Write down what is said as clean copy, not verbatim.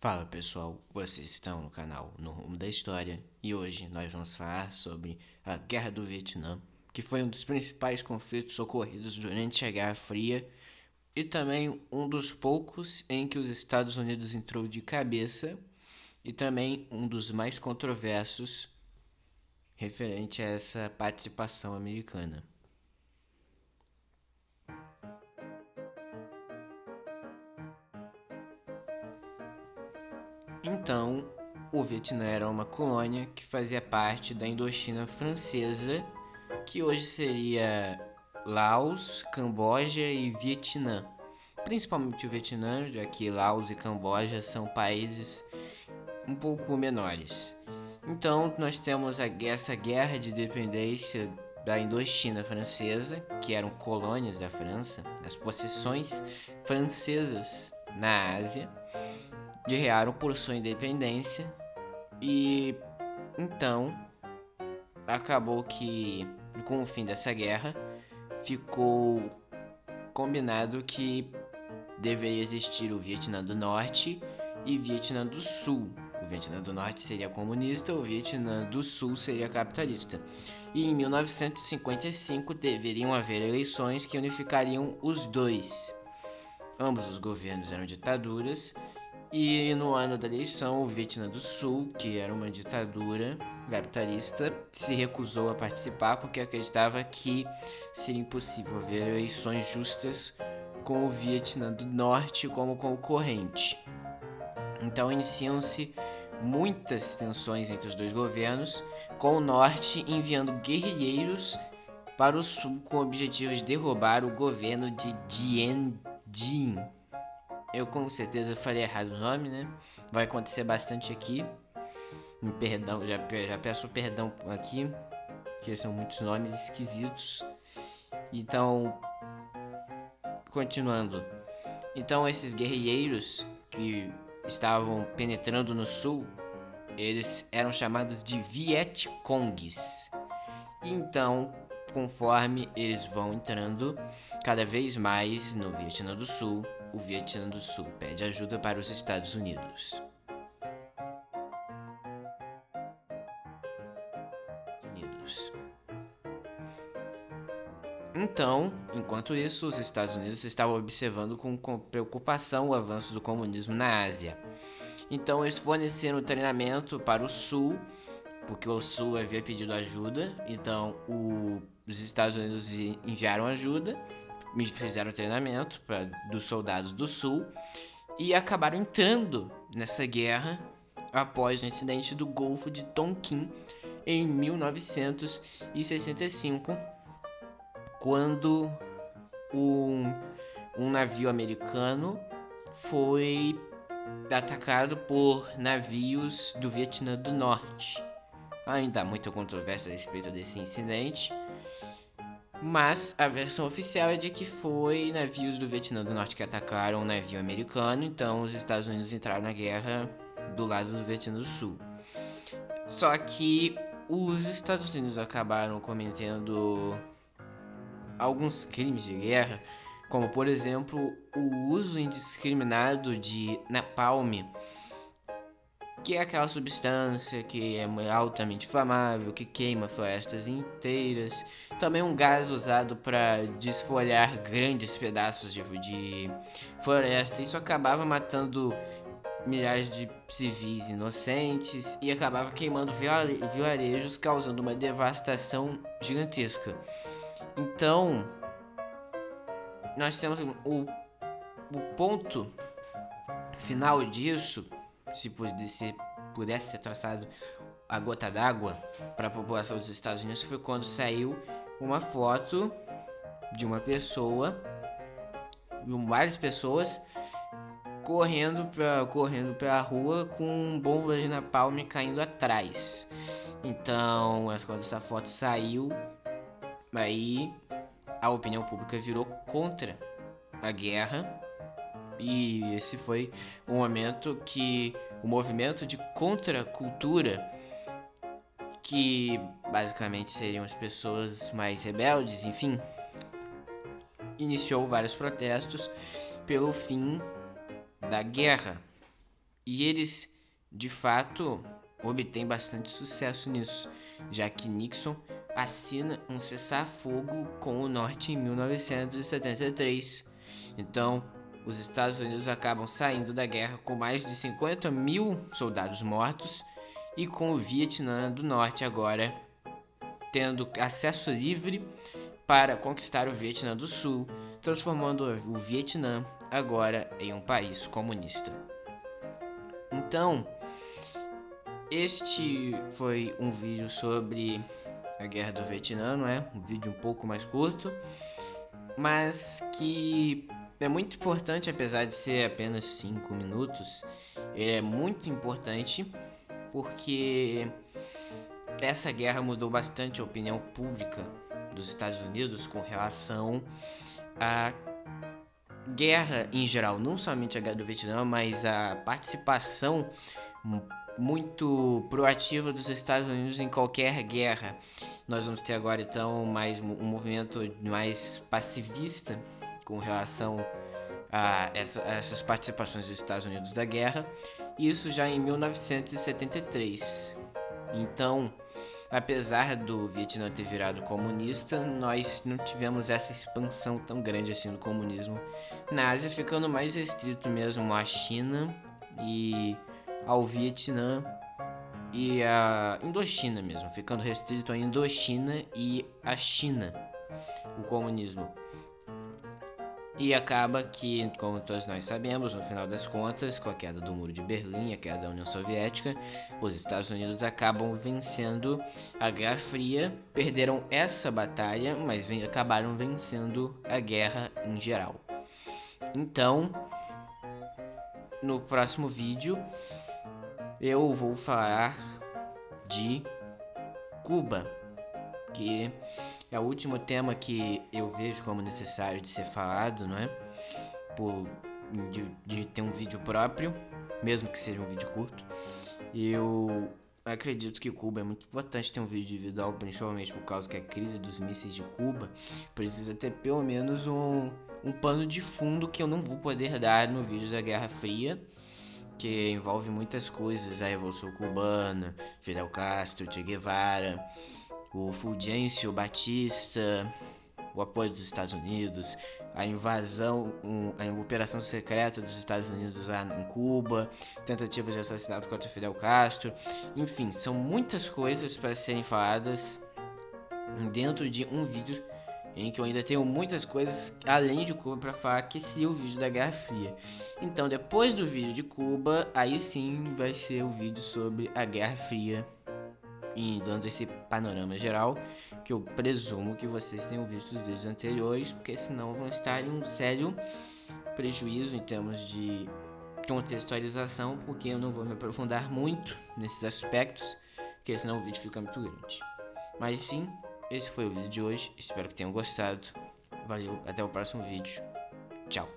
Fala pessoal, vocês estão no canal No Rumo da História e hoje nós vamos falar sobre a Guerra do Vietnã, que foi um dos principais conflitos ocorridos durante a Guerra Fria e também um dos poucos em que os Estados Unidos entrou de cabeça e também um dos mais controversos referente a essa participação americana. Então, o Vietnã era uma colônia que fazia parte da Indochina Francesa, que hoje seria Laos, Camboja e Vietnã. Principalmente o Vietnã, já que Laos e Camboja são países um pouco menores. Então, nós temos essa guerra de dependência da Indochina Francesa, que eram colônias da França, as possessões francesas na Ásia, guerrearam por sua independência e então acabou que com o fim dessa guerra ficou combinado que deveria existir o Vietnã do Norte e Vietnã do Sul. O Vietnã do Norte seria comunista, o Vietnã do Sul seria capitalista. E em 1955 deveriam haver eleições que unificariam os dois. Ambos os governos eram ditaduras e no ano da eleição, o Vietnã do Sul, que era uma ditadura capitalista, se recusou a participar porque acreditava que seria impossível haver eleições justas com o Vietnã do Norte como concorrente. Então iniciam-se muitas tensões entre os dois governos, com o Norte enviando guerrilheiros para o Sul com o objetivo de derrubar o governo de Dien Dinh. Eu com certeza falei errado o nome, né? Vai acontecer bastante aqui. Perdão, já peço perdão aqui, que são muitos nomes esquisitos. Então, continuando. Então, esses guerrilheiros que estavam penetrando no sul, eles eram chamados de Vietcongues. Então, conforme eles vão entrando cada vez mais no Vietnã do Sul, o Vietnã do Sul pede ajuda para os Estados Unidos. Então, enquanto isso, os Estados Unidos estavam observando com preocupação o avanço do comunismo na Ásia. Então, eles forneceram treinamento para o Sul, porque o Sul havia pedido ajuda. Então, os Estados Unidos enviaram ajuda, fizeram treinamento dos soldados do Sul e acabaram entrando nessa guerra após o incidente do Golfo de Tonkin em 1965, quando um navio americano foi atacado por navios do Vietnã do Norte. Ainda há muita controvérsia a respeito desse incidente, mas a versão oficial é de que foi navios do Vietnã do Norte que atacaram um navio americano, então os Estados Unidos entraram na guerra do lado do Vietnã do Sul. Só que os Estados Unidos acabaram cometendo alguns crimes de guerra, como por exemplo o uso indiscriminado de napalm, que é aquela substância que é altamente inflamável, que queima florestas inteiras. Também um gás usado para desfolhar grandes pedaços de floresta. Isso acabava matando milhares de civis inocentes e acabava queimando vilarejos, causando uma devastação gigantesca. Então, nós temos o ponto final disso, se pudesse ser traçado a gota d'água para a população dos Estados Unidos, foi quando saiu uma foto de uma pessoa, várias pessoas, correndo pela rua com bombas de napalm caindo atrás. Então, quando essa foto saiu, aí a opinião pública virou contra a guerra. E esse foi um momento que o movimento de contracultura, que basicamente seriam as pessoas mais rebeldes, enfim, iniciou vários protestos pelo fim da guerra. E eles, de fato, obtêm bastante sucesso nisso, já que Nixon assina um cessar-fogo com o Norte em 1973. Então, os Estados Unidos acabam saindo da guerra com mais de 50 mil soldados mortos e com o Vietnã do Norte agora tendo acesso livre para conquistar o Vietnã do Sul, transformando o Vietnã agora em um país comunista. Então, este foi um vídeo sobre a Guerra do Vietnã, não é? Um vídeo um pouco mais curto, mas que é muito importante, apesar de ser apenas 5 minutos. É muito importante porque essa guerra mudou bastante a opinião pública dos Estados Unidos com relação à guerra em geral, não somente a guerra do Vietnã, mas a participação muito proativa dos Estados Unidos em qualquer guerra. Nós vamos ter agora então mais um movimento mais pacifista com relação a essas participações dos Estados Unidos da guerra, isso já em 1973. Então, apesar do Vietnã ter virado comunista, nós não tivemos essa expansão tão grande assim do comunismo na Ásia, ficando mais restrito mesmo à China e ao Vietnã e à Indochina mesmo, ficando restrito à Indochina e à China, o comunismo. E acaba que, como todos nós sabemos, no final das contas, com a queda do Muro de Berlim, a queda da União Soviética, os Estados Unidos acabam vencendo a Guerra Fria, perderam essa batalha, mas acabaram vencendo a guerra em geral. Então, no próximo vídeo, eu vou falar de Cuba, que é o último tema que eu vejo como necessário de ser falado, não é? De ter um vídeo próprio, mesmo que seja um vídeo curto. Eu acredito que Cuba é muito importante ter um vídeo individual, principalmente por causa que a crise dos mísseis de Cuba precisa ter pelo menos um pano de fundo que eu não vou poder dar no vídeo da Guerra Fria, que envolve muitas coisas, a Revolução Cubana, Fidel Castro, Che Guevara, o Fulgêncio Batista, o apoio dos Estados Unidos, a invasão, a operação secreta dos Estados Unidos lá em Cuba, tentativas de assassinato contra Fidel Castro, enfim, são muitas coisas para serem faladas dentro de um vídeo em que eu ainda tenho muitas coisas além de Cuba para falar, que seria o vídeo da Guerra Fria. Então, depois do vídeo de Cuba, aí sim vai ser o vídeo sobre a Guerra Fria, e dando esse panorama geral, que eu presumo que vocês tenham visto os vídeos anteriores, porque senão vão estar em um sério prejuízo em termos de contextualização, porque eu não vou me aprofundar muito nesses aspectos, porque senão o vídeo fica muito grande. Mas enfim, esse foi o vídeo de hoje, espero que tenham gostado. Valeu, até o próximo vídeo. Tchau.